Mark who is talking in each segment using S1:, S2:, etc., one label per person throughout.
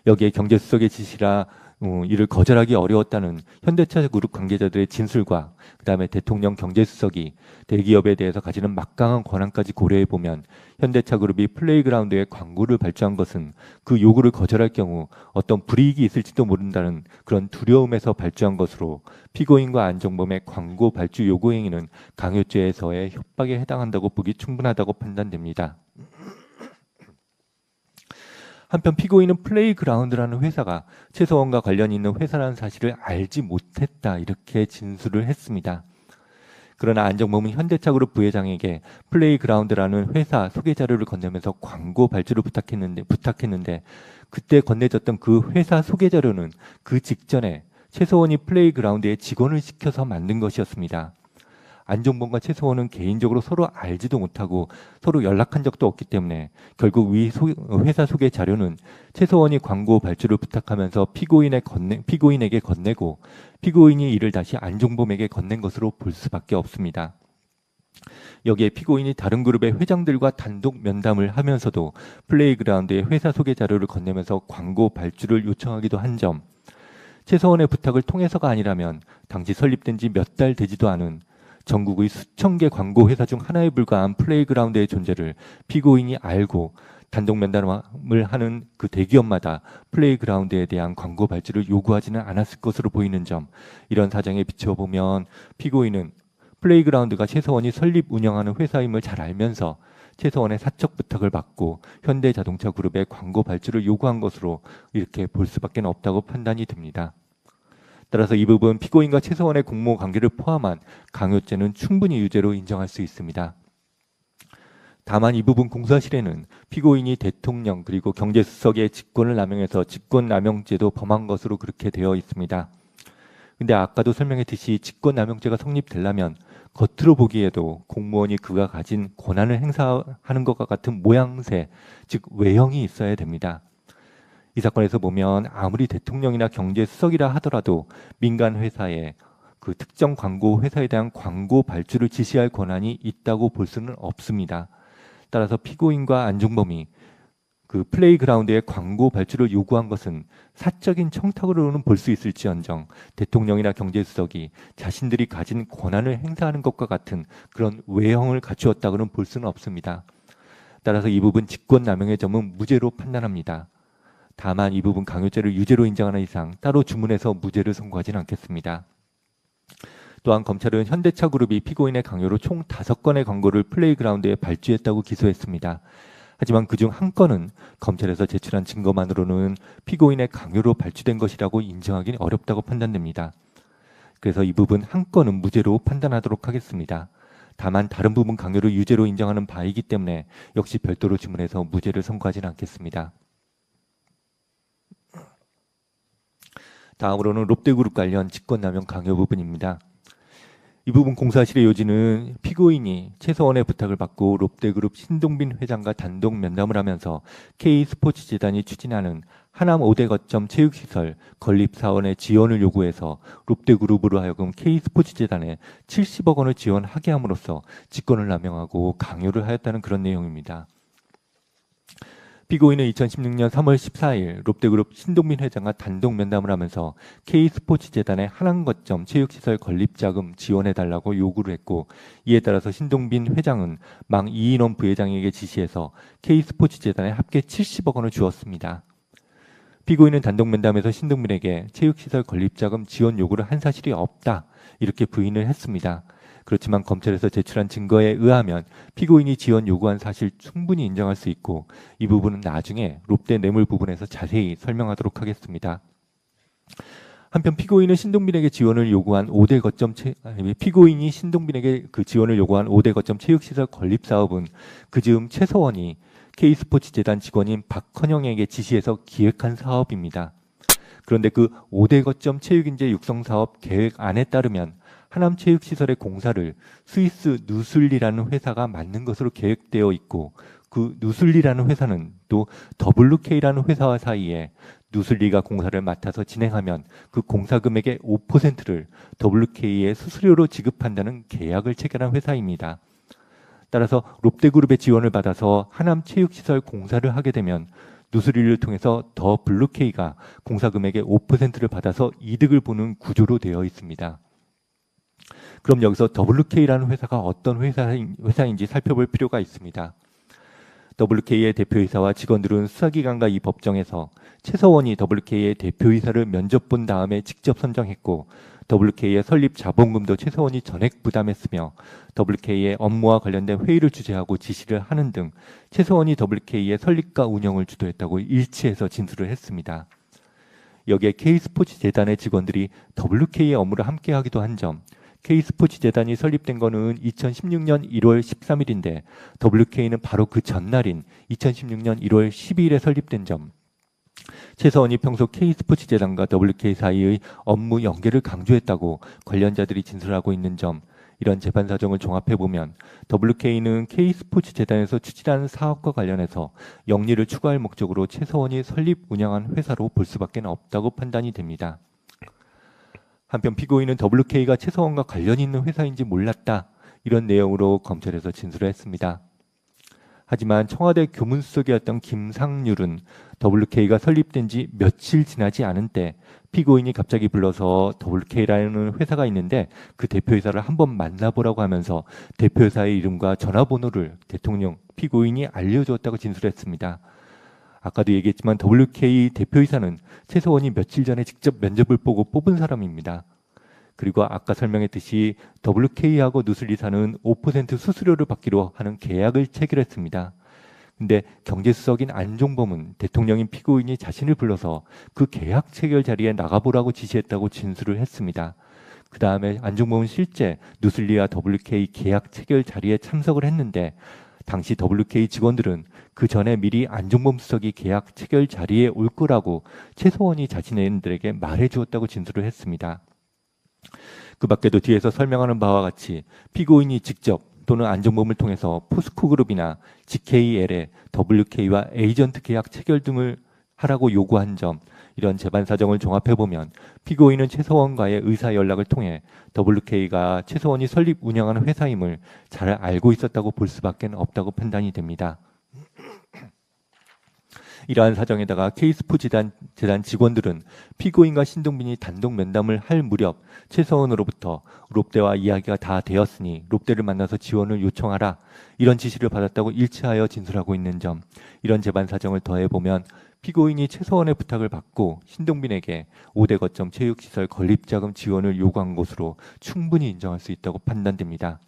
S1: 여기에 경제수석의 지시라 이를 거절하기 어려웠다는 현대차 그룹 관계자들의 진술과 그다음에 대통령 경제수석이 대기업에 대해서 가지는 막강한 권한까지 고려해보면 현대차 그룹이 플레이그라운드에 광고를 발주한 것은 그 요구를 거절할 경우 어떤 불이익이 있을지도 모른다는 그런 두려움에서 발주한 것으로 피고인과 안종범의 광고 발주 요구 행위는 강요죄에서의 협박에 해당한다고 보기 충분하다고 판단됩니다. 한편 피고인은 플레이그라운드라는 회사가 최서원과 관련이 있는 회사라는 사실을 알지 못했다 이렇게 진술을 했습니다. 그러나 안종범은 현대차그룹 부회장에게 플레이그라운드라는 회사 소개 자료를 건네면서 광고 발주를 부탁했는데 그때 건네졌던 그 회사 소개 자료는 그 직전에 최서원이 플레이그라운드에 직원을 시켜서 만든 것이었습니다. 안종범과 최서원은 개인적으로 서로 알지도 못하고 서로 연락한 적도 없기 때문에 결국 회사 소개 자료는 최서원이 광고 발주를 부탁하면서 피고인에게 건네고 피고인이 이를 다시 안종범에게 건넨 것으로 볼 수밖에 없습니다. 여기에 피고인이 다른 그룹의 회장들과 단독 면담을 하면서도 플레이그라운드의 회사 소개 자료를 건네면서 광고 발주를 요청하기도 한 점, 최서원의 부탁을 통해서가 아니라면 당시 설립된 지 몇 달 되지도 않은 전국의 수천 개 광고 회사 중 하나에 불과한 플레이그라운드의 존재를 피고인이 알고 단독 면담을 하는 그 대기업마다 플레이그라운드에 대한 광고 발주를 요구하지는 않았을 것으로 보이는 점, 이런 사정에 비춰보면 피고인은 플레이그라운드가 최서원이 설립 운영하는 회사임을 잘 알면서 최서원의 사적 부탁을 받고 현대자동차 그룹의 광고 발주를 요구한 것으로 이렇게 볼 수밖에 없다고 판단이 됩니다. 따라서 이 부분 피고인과 최서원의 공모 관계를 포함한 강요죄는 충분히 유죄로 인정할 수 있습니다. 다만 이 부분 공사실에는 피고인이 대통령 그리고 경제수석의 직권을 남용해서 직권남용죄도 범한 것으로 그렇게 되어 있습니다. 근데 아까도 설명했듯이 직권남용죄가 성립되려면 겉으로 보기에도 공무원이 그가 가진 권한을 행사하는 것과 같은 모양새, 즉 외형이 있어야 됩니다. 이 사건에서 보면 아무리 대통령이나 경제수석이라 하더라도 민간 회사에 그 특정 광고 회사에 대한 광고 발주를 지시할 권한이 있다고 볼 수는 없습니다. 따라서 피고인과 안종범이 그 플레이그라운드의 광고 발주를 요구한 것은 사적인 청탁으로는 볼 수 있을지언정 대통령이나 경제수석이 자신들이 가진 권한을 행사하는 것과 같은 그런 외형을 갖추었다고는 볼 수는 없습니다. 따라서 이 부분 직권남용의 점은 무죄로 판단합니다. 다만 이 부분 강요죄를 유죄로 인정하는 이상 따로 주문해서 무죄를 선고하지는 않겠습니다. 또한 검찰은 현대차 그룹이 피고인의 강요로 총 5건의 광고를 플레이그라운드에 발주했다고 기소했습니다. 하지만 그중 한 건은 검찰에서 제출한 증거만으로는 피고인의 강요로 발주된 것이라고 인정하기는 어렵다고 판단됩니다. 그래서 이 부분 한 건은 무죄로 판단하도록 하겠습니다. 다만 다른 부분 강요를 유죄로 인정하는 바이기 때문에 역시 별도로 주문해서 무죄를 선고하지는 않겠습니다. 다음으로는 롯데그룹 관련 직권남용 강요 부분입니다. 이 부분 공사실의 요지는 피고인이 최서원의 부탁을 받고 롯데그룹 신동빈 회장과 단독 면담을 하면서 K스포츠재단이 추진하는 하남 5대 거점 체육시설 건립 사원의 지원을 요구해서 롯데그룹으로 하여금 K스포츠재단에 70억 원을 지원하게 함으로써 직권을 남용하고 강요를 하였다는 그런 내용입니다. 피고인은 2016년 3월 14일 롯데그룹 신동빈 회장과 단독 면담을 하면서 K스포츠재단의 한남거점 체육시설 건립자금 지원해달라고 요구를 했고, 이에 따라서 신동빈 회장은 망 이인원 부회장에게 지시해서 K스포츠재단에 합계 70억 원을 주었습니다. 피고인은 단독 면담에서 신동빈에게 체육시설 건립자금 지원 요구를 한 사실이 없다 이렇게 부인을 했습니다. 그렇지만 검찰에서 제출한 증거에 의하면 피고인이 지원 요구한 사실 충분히 인정할 수 있고, 이 부분은 나중에 롯데 뇌물 부분에서 자세히 설명하도록 하겠습니다. 한편 피고인이 신동빈에게 지원을 요구한 5대 거점 체육시설 건립 사업은 그즈음 최서원이 K스포츠재단 직원인 박헌영에게 지시해서 기획한 사업입니다. 그런데 그 5대 거점 체육인재 육성 사업 계획안에 따르면 하남체육시설의 공사를 스위스 누슬리라는 회사가 맡는 것으로 계획되어 있고, 그 누슬리라는 회사는 또 WK라는 회사와 사이에 누슬리가 공사를 맡아서 진행하면 그 공사 금액의 5%를 WK의 수수료로 지급한다는 계약을 체결한 회사입니다. 따라서 롯데그룹의 지원을 받아서 하남체육시설 공사를 하게 되면 누스리를 통해서 더 블루K가 공사 금액의 5%를 받아서 이득을 보는 구조로 되어 있습니다. 그럼 여기서 WK라는 회사가 어떤 회사인지 살펴볼 필요가 있습니다. WK의 대표이사와 직원들은 수사기관과 이 법정에서 최서원이 WK의 대표이사를 면접 본 다음에 직접 선정했고 WK의 설립 자본금도 최서원이 전액 부담했으며 WK의 업무와 관련된 회의를 주재하고 지시를 하는 등 최서원이 WK의 설립과 운영을 주도했다고 일치해서 진술을 했습니다. 여기에 K스포츠 재단의 직원들이 WK의 업무를 함께하기도 한 점, K스포츠 재단이 설립된 거는 2016년 1월 13일인데 WK는 바로 그 전날인 2016년 1월 12일에 설립된 점, 최서원이 평소 K스포츠 재단과 WK 사이의 업무 연계를 강조했다고 관련자들이 진술하고 있는 점, 이런 재판 사정을 종합해보면 WK는 K스포츠 재단에서 추진하는 사업과 관련해서 영리를 추구할 목적으로 최서원이 설립 운영한 회사로 볼 수밖에 없다고 판단이 됩니다. 한편 피고인은 WK가 최서원과 관련이 있는 회사인지 몰랐다, 이런 내용으로 검찰에서 진술을 했습니다. 하지만 청와대 교문수석이었던 김상률은 WK가 설립된 지 며칠 지나지 않은 때 피고인이 갑자기 불러서 WK라는 회사가 있는데 그 대표이사를 한번 만나보라고 하면서 대표이사의 이름과 전화번호를 대통령 피고인이 알려주었다고 진술했습니다. 아까도 얘기했지만 WK 대표이사는 최서원이 며칠 전에 직접 면접을 보고 뽑은 사람입니다. 그리고 아까 설명했듯이 WK하고 누슬리사는 5% 수수료를 받기로 하는 계약을 체결했습니다. 근데 경제수석인 안종범은 대통령인 피고인이 자신을 불러서 그 계약 체결 자리에 나가보라고 지시했다고 진술을 했습니다. 그 다음에 안종범은 실제 누슬리와 WK 계약 체결 자리에 참석을 했는데 당시 WK 직원들은 그 전에 미리 안종범 수석이 계약 체결 자리에 올 거라고 최서원이 자신들에게 말해주었다고 진술을 했습니다. 그 밖에도 뒤에서 설명하는 바와 같이 피고인이 직접 또는 안종범을 통해서 포스코그룹이나 GKL의 WK와 에이전트 계약 체결 등을 하라고 요구한 점, 이런 재반 사정을 종합해보면 피고인은 최서원과의 의사 연락을 통해 WK가 최서원이 설립 운영하는 회사임을 잘 알고 있었다고 볼 수밖에 없다고 판단이 됩니다. 이러한 사정에다가 K스포츠 재단 직원들은 피고인과 신동빈이 단독 면담을 할 무렵 최서원으로부터 롯데와 이야기가 다 되었으니 롯데를 만나서 지원을 요청하라, 이런 지시를 받았다고 일치하여 진술하고 있는 점, 이런 재반 사정을 더해보면 피고인이 최서원의 부탁을 받고 신동빈에게 5대 거점 체육시설 건립자금 지원을 요구한 것으로 충분히 인정할 수 있다고 판단됩니다.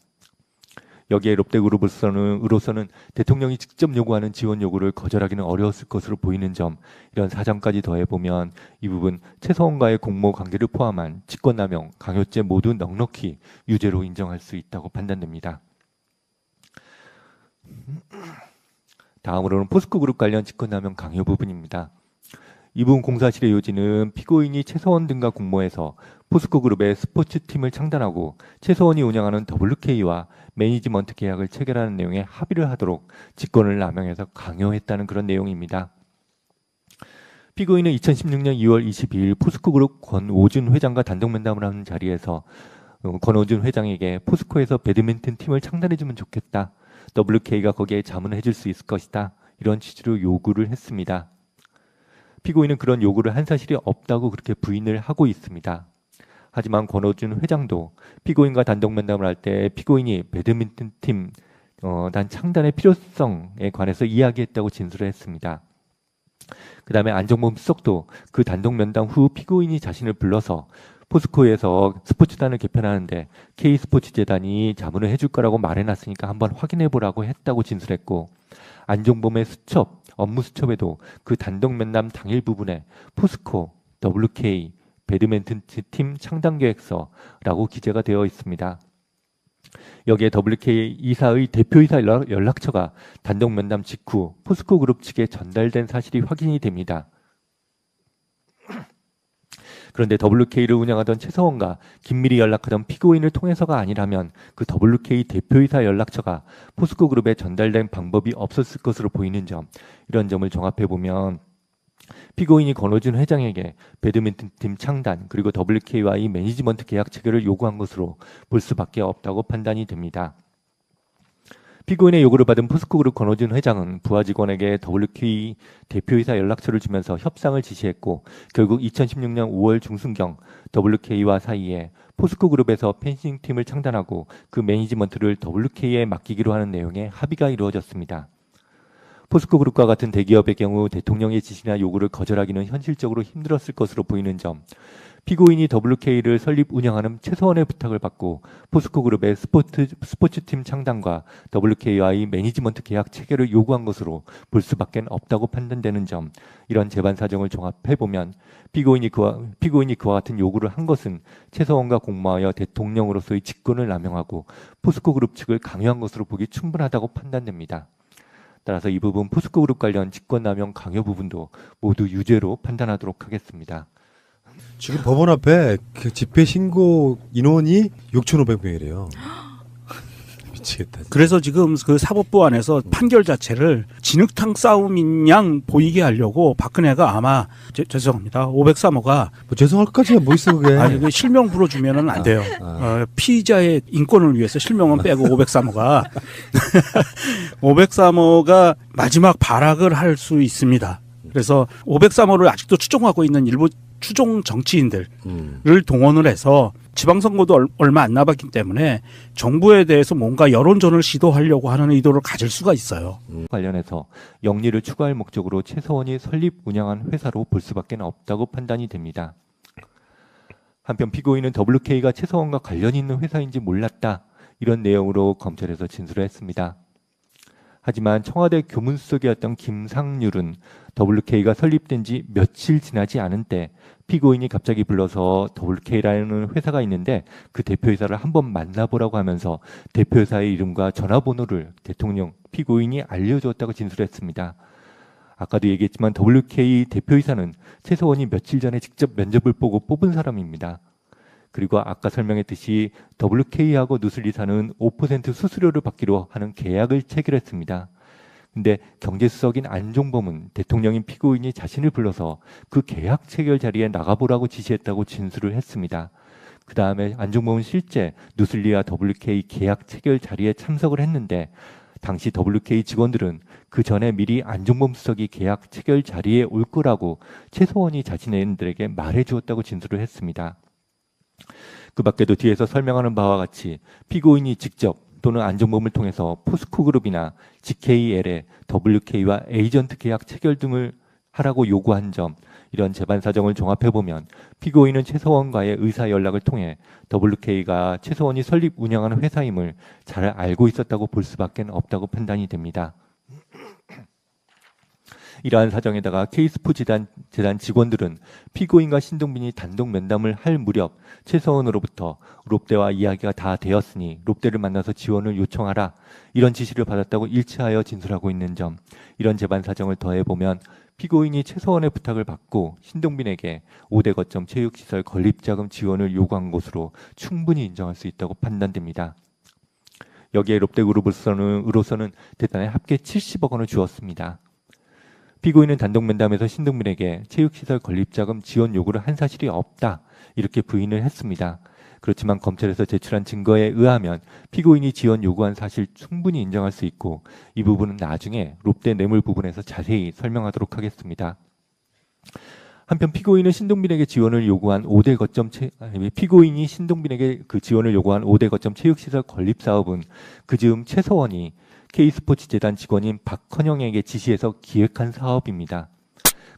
S1: 여기에 롯데그룹으로서는 대통령이 직접 요구하는 지원 요구를 거절하기는 어려웠을 것으로 보이는 점, 이런 사정까지 더해보면 이 부분 최서원과의 공모 관계를 포함한 직권남용, 강요죄 모두 넉넉히 유죄로 인정할 수 있다고 판단됩니다. 다음으로는 포스코그룹 관련 직권남용 강요 부분입니다. 이 부분 공사실의 요지는 피고인이 최서원 등과 공모해서 포스코그룹의 스포츠팀을 창단하고 최서원이 운영하는 WK와 매니지먼트 계약을 체결하는 내용에 합의를 하도록 직권을 남용해서 강요했다는 그런 내용입니다. 피고인은 2016년 2월 22일 포스코그룹 권오준 회장과 단독 면담을 하는 자리에서 권오준 회장에게 포스코에서 배드민턴 팀을 창단해주면 좋겠다, WK가 거기에 자문을 해줄 수 있을 것이다, 이런 취지로 요구를 했습니다. 피고인은 그런 요구를 한 사실이 없다고 그렇게 부인을 하고 있습니다. 하지만 권오준 회장도 피고인과 단독 면담을 할 때 피고인이 배드민턴 팀 단 창단의 필요성에 관해서 이야기했다고 진술을 했습니다. 그 다음에 안종범 수석도 그 단독 면담 후 피고인이 자신을 불러서 포스코에서 스포츠단을 개편하는데 K스포츠 재단이 자문을 해줄 거라고 말해놨으니까 한번 확인해보라고 했다고 진술했고, 안종범의 업무 수첩에도 그 단독 면담 당일 부분에 포스코, WK, 배드민턴 팀 창단 계획서라고 기재가 되어 있습니다. 여기에 WK 이사의 대표이사 연락처가 단독 면담 직후 포스코 그룹 측에 전달된 사실이 확인이 됩니다. 그런데 WK를 운영하던 최서원과 긴밀히 연락하던 피고인을 통해서가 아니라면 그 WK 대표이사 연락처가 포스코 그룹에 전달된 방법이 없었을 것으로 보이는 점, 이런 점을 종합해보면 피고인이 권오준 회장에게 배드민턴 팀 창단 그리고 WK와의 매니지먼트 계약 체결을 요구한 것으로 볼 수밖에 없다고 판단이 됩니다. 피고인의 요구를 받은 포스코그룹 권호준 회장은 부하 직원에게 WK 대표이사 연락처를 주면서 협상을 지시했고 결국 2016년 5월 중순경 WK와 사이에 포스코그룹에서 펜싱팀을 창단하고 그 매니지먼트를 WK에 맡기기로 하는 내용의 합의가 이루어졌습니다. 포스코그룹과 같은 대기업의 경우 대통령의 지시나 요구를 거절하기는 현실적으로 힘들었을 것으로 보이는 점, 피고인이 WK를 설립 운영하는 최서원의 부탁을 받고 포스코그룹의 스포츠팀 창단과 WK와의 매니지먼트 계약 체결을 요구한 것으로 볼 수밖에 없다고 판단되는 점, 이런 재반 사정을 종합해보면 피고인이 그와 같은 요구를 한 것은 최서원과 공모하여 대통령으로서의 직권을 남용하고 포스코그룹 측을 강요한 것으로 보기 충분하다고 판단됩니다. 따라서 이 부분 포스코그룹 관련 직권남용 강요 부분도 모두 유죄로 판단하도록 하겠습니다.
S2: 지금 법원 앞에 그 집회 신고 인원이 6,500명이래요. 미치겠다. 진짜.
S3: 그래서 지금 그 사법부 안에서 판결 자체를 진흙탕 싸움인 양 보이게 하려고 박근혜가 아마 죄송합니다. 503호가
S2: 뭐 죄송할 까지야 뭐 있어 그게.
S3: 아니 그 실명 불러주면은 안 돼요. 피의자의 인권을 위해서 실명은 빼고 503호가 503호가 마지막 발악을 할 수 있습니다. 그래서 503호를 아직도 추종하고 있는 일부 추종 정치인들을 동원을 해서 지방선거도 얼마 안 남았기 때문에 정부에 대해서 뭔가 여론전을 시도하려고 하는 의도를 가질 수가 있어요.
S1: 관련해서 영리를 추가할 목적으로 최서원이 설립 운영한 회사로 볼 수밖에 없다고 판단이 됩니다. 한편 피고인은 WK가 최서원과 관련이 있는 회사인지 몰랐다, 이런 내용으로 검찰에서 진술을 했습니다. 하지만 청와대 교문수석이었던 김상률은 WK가 설립된 지 며칠 지나지 않은 때 피고인이 갑자기 불러서 WK라는 회사가 있는데 그 대표이사를 한번 만나보라고 하면서 대표이사의 이름과 전화번호를 피고인이 알려주었다고 진술했습니다. 아까도 얘기했지만 WK 대표이사는 최서원이 며칠 전에 직접 면접을 보고 뽑은 사람입니다. 그리고 아까 설명했듯이 WK하고 누슬리사는 5% 수수료를 받기로 하는 계약을 체결했습니다. 근데 경제수석인 안종범은 대통령인 피고인이 자신을 불러서 그 계약 체결 자리에 나가보라고 지시했다고 진술을 했습니다. 그 다음에 안종범은 실제 누슬리와 WK 계약 체결 자리에 참석을 했는데 당시 WK 직원들은 그 전에 미리 안종범 수석이 계약 체결 자리에 올 거라고 최서원이 자신들에게 말해주었다고 진술을 했습니다. 그 밖에도 뒤에서 설명하는 바와 같이 피고인이 직접 또는 안종범을 통해서 포스코그룹이나 GKL의 WK와 에이전트 계약 체결 등을 하라고 요구한 점, 이런 재반 사정을 종합해보면 피고인은 최서원과의 의사 연락을 통해 WK가 최서원이 설립 운영하는 회사임을 잘 알고 있었다고 볼 수밖에 없다고 판단이 됩니다. 이러한 사정에다가 K스포 재단 직원들은 피고인과 신동빈이 단독 면담을 할 무렵 최서원으로부터 롯데와 이야기가 다 되었으니 롯데를 만나서 지원을 요청하라, 이런 지시를 받았다고 일치하여 진술하고 있는 점, 이런 재반 사정을 더해보면 피고인이 최서원의 부탁을 받고 신동빈에게 5대 거점 체육시설 건립자금 지원을 요구한 것으로 충분히 인정할 수 있다고 판단됩니다. 여기에 롯데그룹으로서는 대단히 합계 70억 원을 주었습니다. 피고인은 단독 면담에서 신동빈에게 체육시설 건립자금 지원 요구를 한 사실이 없다, 이렇게 부인을 했습니다. 그렇지만 검찰에서 제출한 증거에 의하면 피고인이 지원 요구한 사실 충분히 인정할 수 있고 이 부분은 나중에 롯데 뇌물 부분에서 자세히 설명하도록 하겠습니다. 한편 피고인이 신동빈에게 그 지원을 요구한 5대 거점 체육시설 건립 사업은 그즈음 최서원이 K스포츠 재단 직원인 박헌영에게 지시해서 기획한 사업입니다.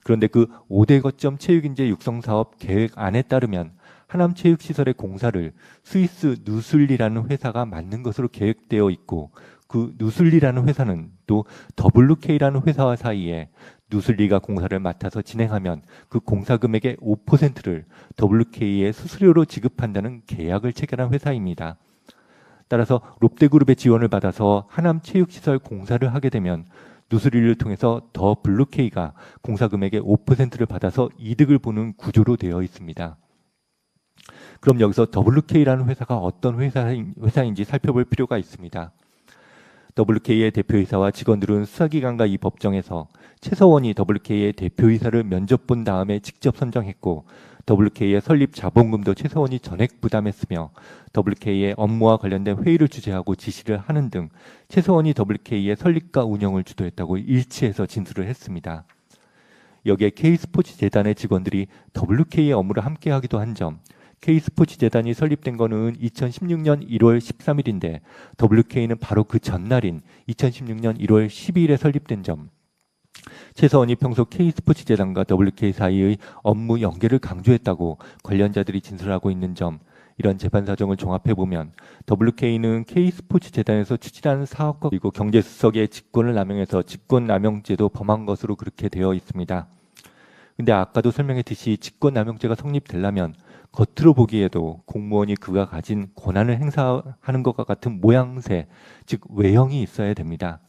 S1: 그런데 그 5대 거점 체육인재 육성 사업 계획안에 따르면 하남 체육시설의 공사를 스위스 누슬리라는 회사가 맡는 것으로 계획되어 있고 그 누슬리라는 회사는 또 WK라는 회사와 사이에 누슬리가 공사를 맡아서 진행하면 그 공사 금액의 5%를 WK의 수수료로 지급한다는 계약을 체결한 회사입니다. 따라서 롯데그룹의 지원을 받아서 하남 체육시설 공사를 하게 되면 누스리를 통해서 더 블루케이가 공사 금액의 5%를 받아서 이득을 보는 구조로 되어 있습니다. 그럼 여기서 WK라는 회사가 어떤 회사인지 살펴볼 필요가 있습니다. WK의 대표이사와 직원들은 수사기관과 이 법정에서 최서원이 WK의 대표이사를 면접 본 다음에 직접 선정했고 WK의 설립 자본금도 최서원이 전액 부담했으며 WK의 업무와 관련된 회의를 주재하고 지시를 하는 등 최서원이 WK의 설립과 운영을 주도했다고 일치해서 진술을 했습니다. 여기에 K스포츠 재단의 직원들이 WK의 업무를 함께하기도 한 점, K스포츠 재단이 설립된 거는 2016년 1월 13일인데 WK는 바로 그 전날인 2016년 1월 12일에 설립된 점, 최서원이 평소 K스포츠 재단과 WK 사이의 업무 연계를 강조했다고 관련자들이 진술하고 있는 점, 이런 재판 사정을 종합해보면 WK는 K스포츠 재단에서 추진하는 사업과 그리고 경제수석의 직권을 남용해서 직권남용죄도 범한 것으로 그렇게 되어 있습니다. 근데 아까도 설명했듯이 직권남용죄가 성립되려면 겉으로 보기에도 공무원이 그가 가진 권한을 행사하는 것과 같은 모양새, 즉 외형이 있어야 됩니다.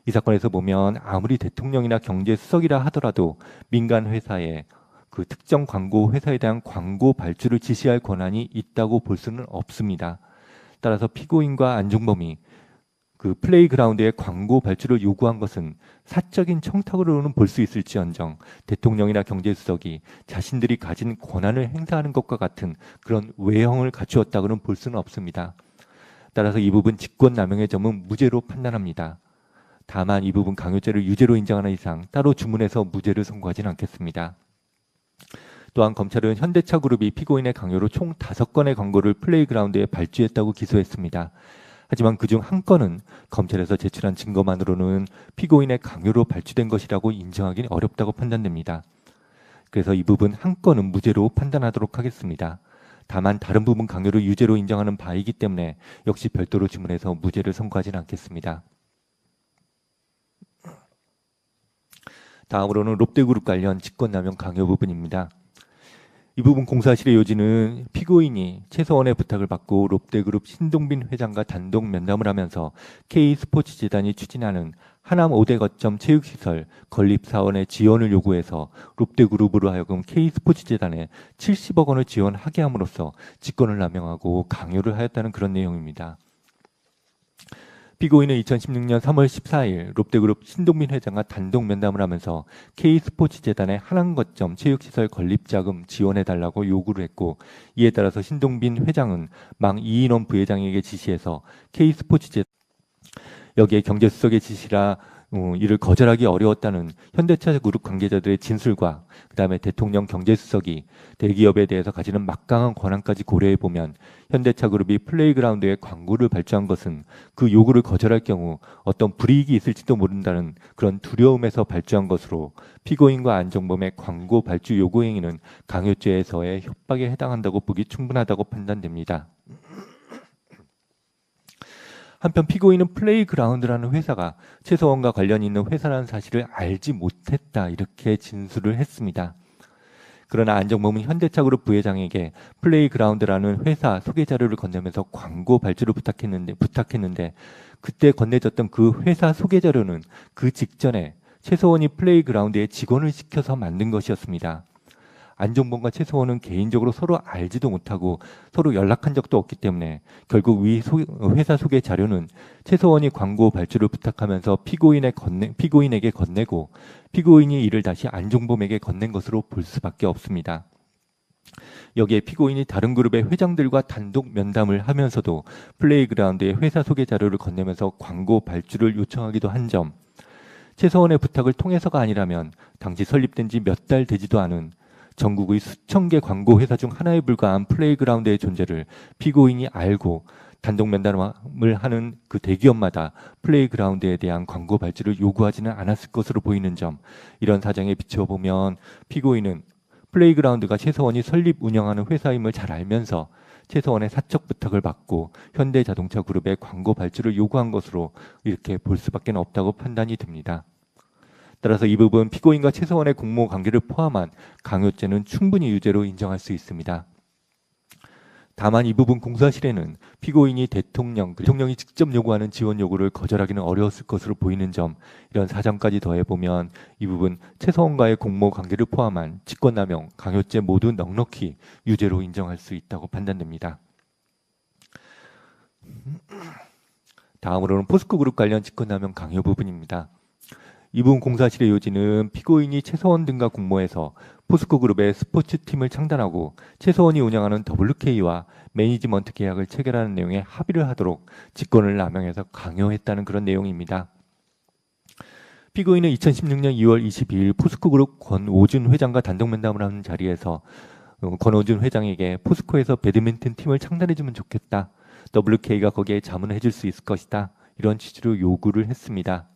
S1: 이 사건에서 보면 아무리 대통령이나 경제수석이라 하더라도 민간 회사에 그 특정 광고 회사에 대한 광고 발주를 지시할 권한이 있다고 볼 수는 없습니다. 따라서 피고인과 안중범이 그 플레이그라운드의 광고 발주를 요구한 것은 사적인 청탁으로는 볼 수 있을지언정 대통령이나 경제수석이 자신들이 가진 권한을 행사하는 것과 같은 그런 외형을 갖추었다고는 볼 수는 없습니다. 따라서 이 부분 직권남용의 점은 무죄로 판단합니다. 다만 이 부분 강요죄를 유죄로 인정하는 이상 따로 주문해서 무죄를 선고하지는 않겠습니다. 또한 검찰은 현대차그룹이 피고인의 강요로 총 5건의 광고를 플레이그라운드에 발주했다고 기소했습니다. 하지만 그중 한 건은 검찰에서 제출한 증거만으로는 피고인의 강요로 발주된 것이라고 인정하기는 어렵다고 판단됩니다. 그래서 이 부분 한 건은 무죄로 판단하도록 하겠습니다. 다만 다른 부분 강요를 유죄로 인정하는 바이기 때문에 역시 별도로 주문해서 무죄를 선고하지는 않겠습니다. 다음으로는 롯데그룹 관련 직권남용 강요 부분입니다. 이 부분 공사실의 요지는 피고인이 최서원의 부탁을 받고 롯데그룹 신동빈 회장과 단독 면담을 하면서 K스포츠재단이 추진하는 하남 5대 거점 체육시설 건립 사원의 지원을 요구해서 롯데그룹으로 하여금 K스포츠재단에 70억 원을 지원하게 함으로써 직권을 남용하고 강요를 하였다는 그런 내용입니다. 피고인은 2016년 3월 14일 롯데그룹 신동빈 회장과 단독 면담을 하면서 K스포츠재단의 하남거점 체육시설 건립자금 지원해달라고 요구를 했고, 이에 따라서 신동빈 회장은 망 이인원 부회장에게 지시해서 K스포츠재단 여기에 경제수석의 지시라 이를 거절하기 어려웠다는 현대차그룹 관계자들의 진술과 그다음에 대통령 경제수석이 대기업에 대해서 가지는 막강한 권한까지 고려해보면 현대차그룹이 플레이그라운드에 광고를 발주한 것은 그 요구를 거절할 경우 어떤 불이익이 있을지도 모른다는 그런 두려움에서 발주한 것으로 피고인과 안정범의 광고 발주 요구 행위는 강요죄에서의 협박에 해당한다고 보기 충분하다고 판단됩니다. 한편 피고인은 플레이그라운드라는 회사가 최서원과 관련이 있는 회사라는 사실을 알지 못했다 이렇게 진술을 했습니다. 그러나 안정범은 현대차그룹 부회장에게 플레이그라운드라는 회사 소개 자료를 건네면서 광고 발주를 부탁했는데 그때 건네졌던 그 회사 소개 자료는 그 직전에 최서원이 플레이그라운드에 직원을 시켜서 만든 것이었습니다. 안정범과 최서원은 개인적으로 서로 알지도 못하고 서로 연락한 적도 없기 때문에 결국 위 회사 소개 자료는 최서원이 광고 발주를 부탁하면서 피고인에게 건네고 피고인이 이를 다시 안정범에게 건넨 것으로 볼 수밖에 없습니다. 여기에 피고인이 다른 그룹의 회장들과 단독 면담을 하면서도 플레이그라운드의 회사 소개 자료를 건네면서 광고 발주를 요청하기도 한 점, 최서원의 부탁을 통해서가 아니라면 당시 설립된 지 몇 달 되지도 않은 전국의 수천 개 광고 회사 중 하나에 불과한 플레이그라운드의 존재를 피고인이 알고 단독 면담을 하는 그 대기업마다 플레이그라운드에 대한 광고 발주를 요구하지는 않았을 것으로 보이는 점, 이런 사정에 비춰보면 피고인은 플레이그라운드가 최서원이 설립 운영하는 회사임을 잘 알면서 최서원의 사적 부탁을 받고 현대자동차그룹의 광고 발주를 요구한 것으로 이렇게 볼 수밖에 없다고 판단이 됩니다. 따라서 이 부분 피고인과 최서원의 공모 관계를 포함한 강요죄는 충분히 유죄로 인정할 수 있습니다. 다만 이 부분 공사실에는 피고인이 대통령이 직접 요구하는 지원 요구를 거절하기는 어려웠을 것으로 보이는 점, 이런 사정까지 더해보면 이 부분 최서원과의 공모 관계를 포함한 직권남용, 강요죄 모두 넉넉히 유죄로 인정할 수 있다고 판단됩니다. 다음으로는 포스코그룹 관련 직권남용 강요 부분입니다. 이분 공사실의 요지는 피고인이 최서원 등과 공모해서 포스코 그룹의 스포츠팀을 창단하고 최서원이 운영하는 WK와 매니지먼트 계약을 체결하는 내용에 합의를 하도록 직권을 남용해서 강요했다는 그런 내용입니다. 피고인은 2016년 2월 22일 포스코 그룹 권오준 회장과 단독 면담을 하는 자리에서 권오준 회장에게 포스코에서 배드민턴 팀을 창단해주면 좋겠다. WK가 거기에 자문해줄 수 있을 것이다. 이런 취지로 요구를 했습니다.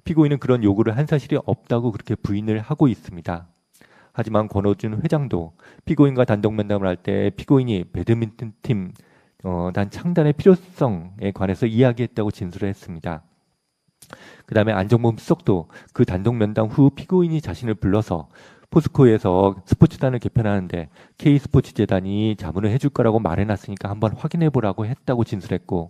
S1: 피고인은 그런 요구를 한 사실이 없다고 그렇게 부인을 하고 있습니다. 하지만 권오준 회장도 피고인과 단독 면담을 할 때 피고인이 배드민턴 팀 단 창단의 필요성에 관해서 이야기했다고 진술을 했습니다. 그 다음에 안정범 수석도 그 단독 면담 후 피고인이 자신을 불러서 포스코에서 스포츠단을 개편하는데 K스포츠재단이 자문을 해줄 거라고 말해놨으니까 한번 확인해보라고 했다고 진술했고,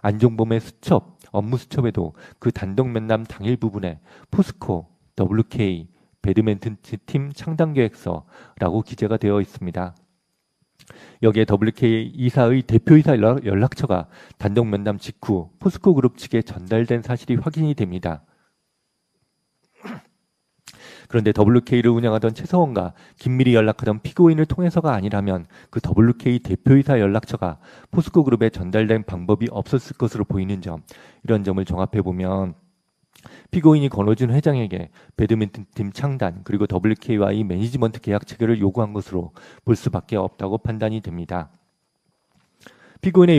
S1: 안종범의 수첩, 업무 수첩에도 그 단독 면담 당일 부분에 포스코, WK, 배드민턴 팀 창단계획서라고 기재가 되어 있습니다. 여기에 WK 이사의 대표이사 연락처가 단독 면담 직후 포스코 그룹 측에 전달된 사실이 확인이 됩니다. 그런데 WK를 운영하던 최서원과 긴밀히 연락하던 피고인을 통해서가 아니라면 그 WK 대표이사 연락처가 포스코 그룹에 전달된 방법이 없었을 것으로 보이는 점, 이런 점을 종합해보면 피고인이 권오준 회장에게 배드민턴 팀 창단 그리고 WK와의 매니지먼트 계약 체결을 요구한 것으로 볼 수밖에 없다고 판단이 됩니다. 피고인의